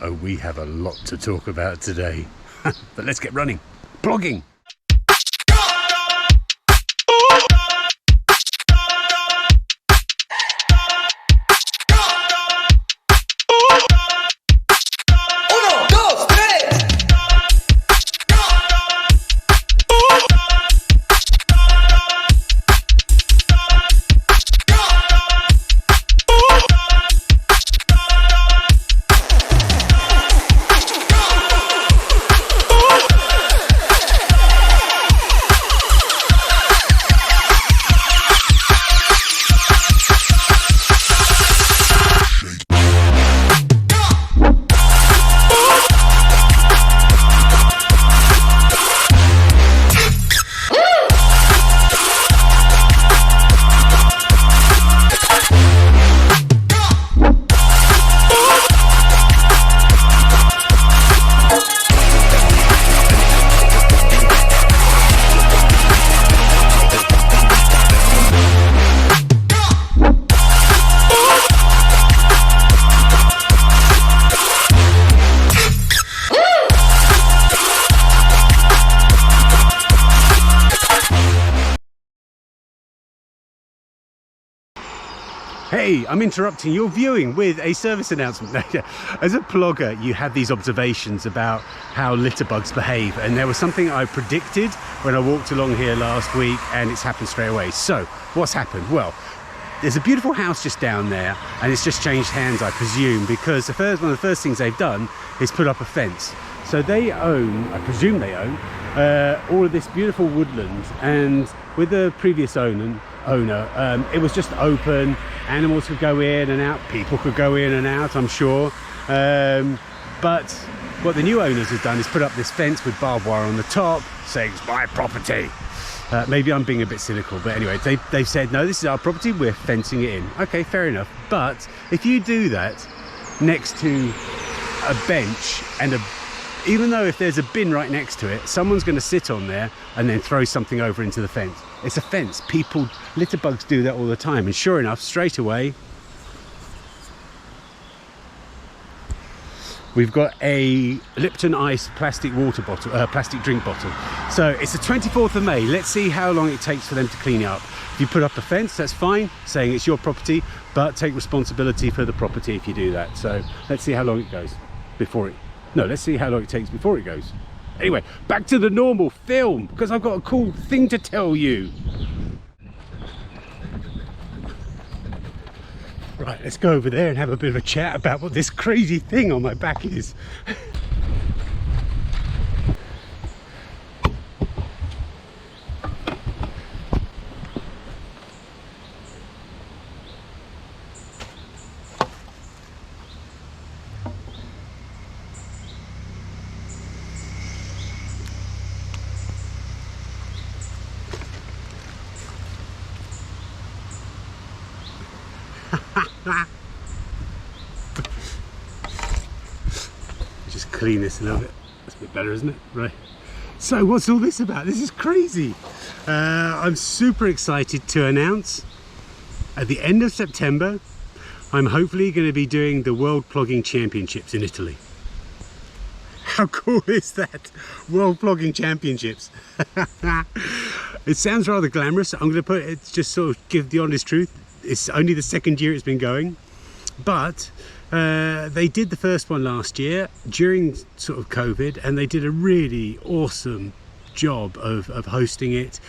Oh, we have a lot to talk about today. But let's get running. Plogging! Hey, I'm interrupting your viewing with a service announcement. As a plogger, you have these observations about how litter bugs behave, and there was something I predicted when I walked along here last week, and it's happened straight away. So, what's happened? Well, there's a beautiful house just down there, and it's just changed hands, I presume, because one of the first things they've done is put up a fence. So they own, I presume they own, all of this beautiful woodland, and with the previous owner, it was just open. Animals could go in and out, people could go in and out, I'm sure. But what the new owners have done is put up this fence with barbed wire on the top, saying it's my property. Maybe I'm being a bit cynical, but anyway, they've said, no, this is our property, we're fencing it in. Okay, fair enough. But if you do that next to a bench and even though if there's a bin right next to it, someone's going to sit on there and then throw something over into the fence. It's a fence. Litter bugs do that all the time. And sure enough, straight away, we've got a Lipton Ice plastic water bottle, plastic drink bottle. So it's the 24th of May. Let's see how long it takes for them to clean it up. If you put up a fence, that's fine, saying it's your property, but take responsibility for the property if you do that. So let's see how long it goes before it. No, let's see how long it takes before it goes. Anyway, back to the normal film, because I've got a cool thing to tell you. Right, let's go over there and have a bit of a chat about what this crazy thing on my back is. Just clean this a little bit. That's a bit better, isn't it? Right. So what's all this about? This is crazy. I'm super excited to announce at the end of September I'm hopefully going to be doing the World Plogging Championships in Italy. How cool is that? World Plogging Championships. It sounds rather glamorous. I'm going to put it, just sort of give the honest truth. It's only the second year it's been going, but they did the first one last year during sort of COVID, and they did a really awesome job of hosting it,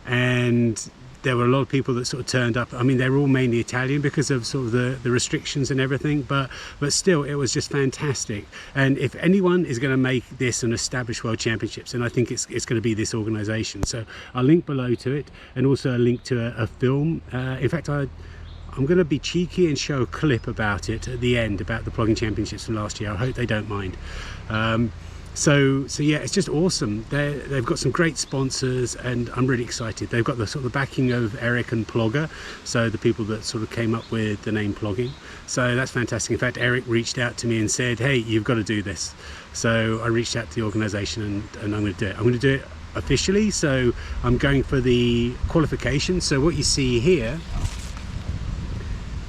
and there were a lot of people that sort of turned up. I mean, they were all mainly Italian because of sort of the restrictions and everything, but still it was just fantastic. And if anyone is going to make this an established World Championships, and I think it's going to be this organisation. So I'll link below to it, and also a link to a film. In fact, I'm going to be cheeky and show a clip about it at the end, about the Plogging Championships from last year. I hope they don't mind. So yeah, it's just awesome. They've got some great sponsors, and I'm really excited. They've got the sort of backing of Erik and Plogger, so the people that sort of came up with the name Plogging. So that's fantastic. In fact, Erik reached out to me and said, hey, you've got to do this. So I reached out to the organisation, and I'm going to do it. I'm going to do it officially, so I'm going for the qualification. So what you see here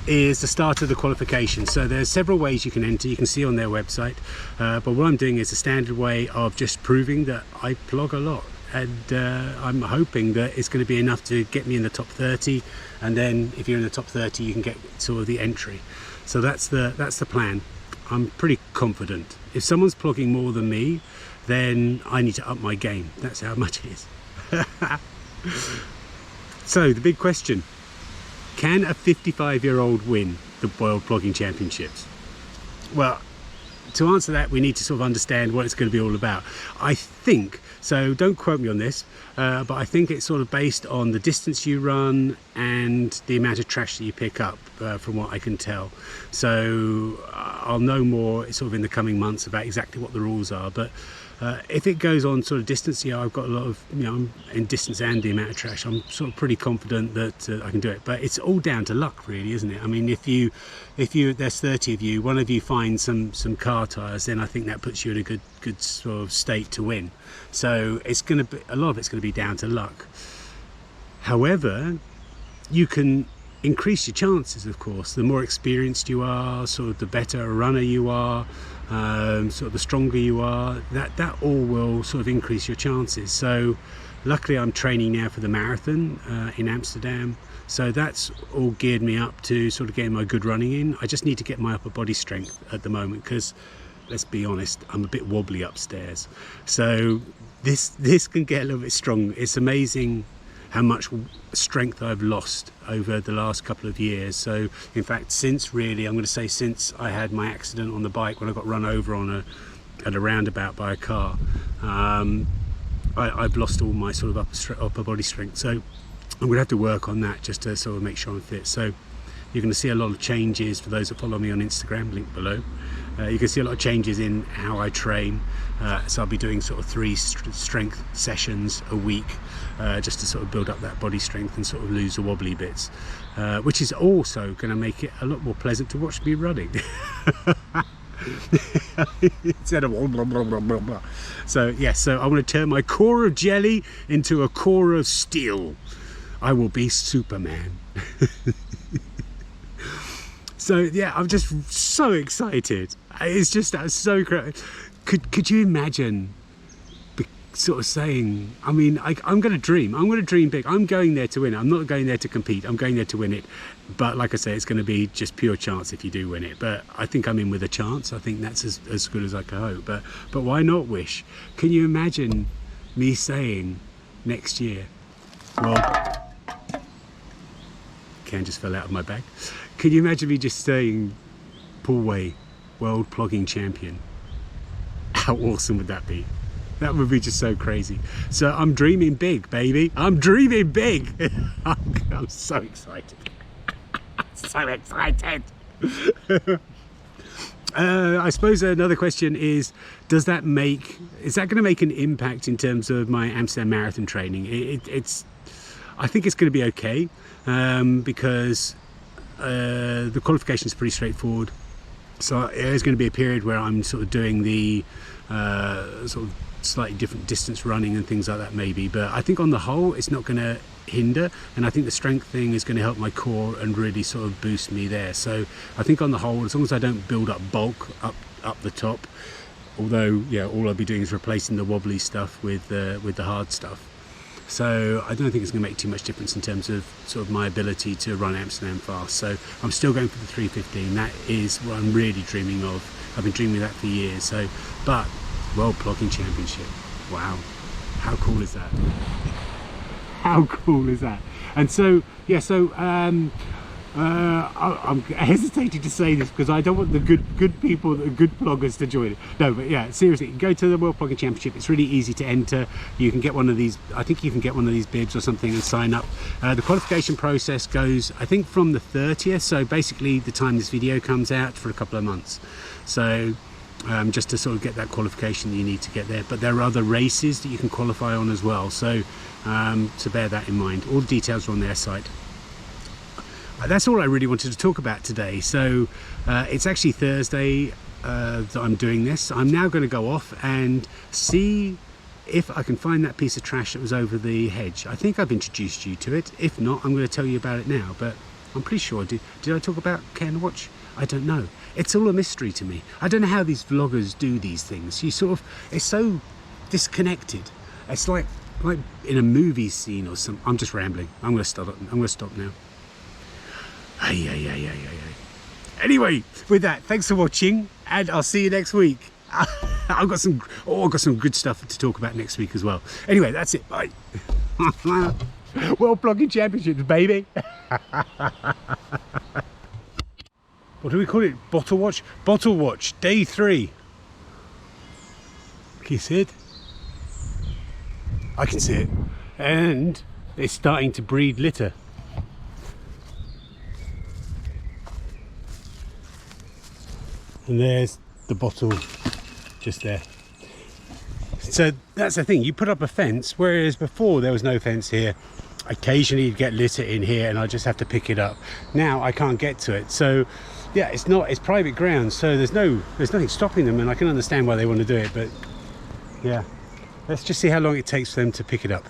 is the start of the qualification. So there's several ways you can enter, you can see on their website, but what I'm doing is a standard way of just proving that I plog a lot, and I'm hoping that it's going to be enough to get me in the top 30, and then if you're in the top 30 you can get sort of the entry. So that's the plan. I'm pretty confident. If someone's plogging more than me, then I need to up my game. That's how much it is. So the big question: can a 55-year-old win the World Plogging Championships? Well, to answer that, we need to sort of understand what it's going to be all about. I think, so don't quote me on this, but I think it's sort of based on the distance you run and the amount of trash that you pick up, from what I can tell. So I'll know more sort of in the coming months about exactly what the rules are, but if it goes on sort of distance, yeah, I've got a lot of, you know, I'm in distance and the amount of trash, I'm sort of pretty confident that I can do it. But it's all down to luck, really, isn't it? I mean, if you there's 30 of you, one of you finds some car tires, then I think that puts you in a good sort of state to win. So it's going to be, a lot of it's going to be down to luck. However, you can increase your chances, of course. The more experienced you are, sort of the better a runner you are, sort of the stronger you are, that all will sort of increase your chances. So luckily I'm training now for the marathon in Amsterdam, so that's all geared me up to sort of getting my good running in. I just need to get my upper body strength at the moment, because let's be honest, I'm a bit wobbly upstairs, so this can get a little bit strong. It's amazing how much strength I've lost over the last couple of years. So in fact, since I had my accident on the bike when I got run over at a roundabout by a car, I've lost all my sort of upper body strength. So I'm going to have to work on that just to sort of make sure I'm fit. So you're going to see a lot of changes for those that follow me on Instagram, link below. You can see a lot of changes in how I train. So I'll be doing sort of 3 strength sessions a week, just to sort of build up that body strength and sort of lose the wobbly bits, which is also going to make it a lot more pleasant to watch me running. Instead of blah, blah, blah, blah, blah, blah. So yes, so I want to turn my core of jelly into a core of steel. I will be Superman. So yeah, I'm just so excited. It's just so great. Could you imagine sort of saying, I mean, I'm going to dream. I'm going to dream big. I'm going there to win it. I'm not going there to compete. I'm going there to win it. But like I say, it's going to be just pure chance if you do win it. But I think I'm in with a chance. I think that's as good as I can hope. But why not wish? Can you imagine me saying next year, well, can just fell out of my bag. Can you imagine me just saying, Paul Way, World Plogging Champion? How awesome would that be? That would be just so crazy. So I'm dreaming big, baby. I'm dreaming big. I'm so excited. So excited. I suppose another question is that going to make an impact in terms of my Amsterdam Marathon training? I think it's going to be okay, because the qualification is pretty straightforward. So there's going to be a period where I'm sort of doing the sort of slightly different distance running and things like that maybe, but I think on the whole it's not going to hinder, and I think the strength thing is going to help my core and really sort of boost me there. So I think on the whole, as long as I don't build up bulk up the top, although yeah, all I'll be doing is replacing the wobbly stuff with the hard stuff. So I don't think it's going to make too much difference in terms of sort of my ability to run Amsterdam fast. So I'm still going for the 3:15. That is what I'm really dreaming of. I've been dreaming of that for years. So, but World Plogging Championship, wow, how cool is that? How cool is that? And so yeah, so I'm hesitating to say this because I don't want the good people, the good bloggers to join it. No, but yeah, seriously, go to the World Plogging Championship. It's really easy to enter. You can get one of these, I think you can get one of these bibs or something and sign up. The qualification process goes, I think, from the 30th, so basically the time this video comes out, for a couple of months. So just to sort of get that qualification you need to get there. But there are other races that you can qualify on as well, so bear that in mind. All the details are on their site. That's all I really wanted to talk about today. So it's actually Thursday that I'm doing this. I'm now going to go off and see if I can find that piece of trash that was over the hedge. I think I've introduced you to it. If not, I'm going to tell you about it now. But I'm pretty sure I did. Did I talk about Ken Watch? I don't know. It's all a mystery to me. I don't know how these vloggers do these things. You sort of, it's so disconnected. It's like in a movie scene or something. I'm just rambling. I'm gonna stop now. Anyway, with that, thanks for watching, and I'll see you next week. I've got some good stuff to talk about next week as well. Anyway, that's it. Bye. World Plogging Championships, baby. What do we call it? Bottle watch? Bottle watch, day 3. Can you see it? I can see it. And it's starting to breed litter. And there's the bottle just there. So that's the thing, you put up a fence, whereas before there was no fence here. Occasionally you'd get litter in here and I just have to pick it up. Now I can't get to it. So yeah, it's private ground, so there's nothing stopping them, and I can understand why they want to do it, but yeah. Let's just see how long it takes for them to pick it up.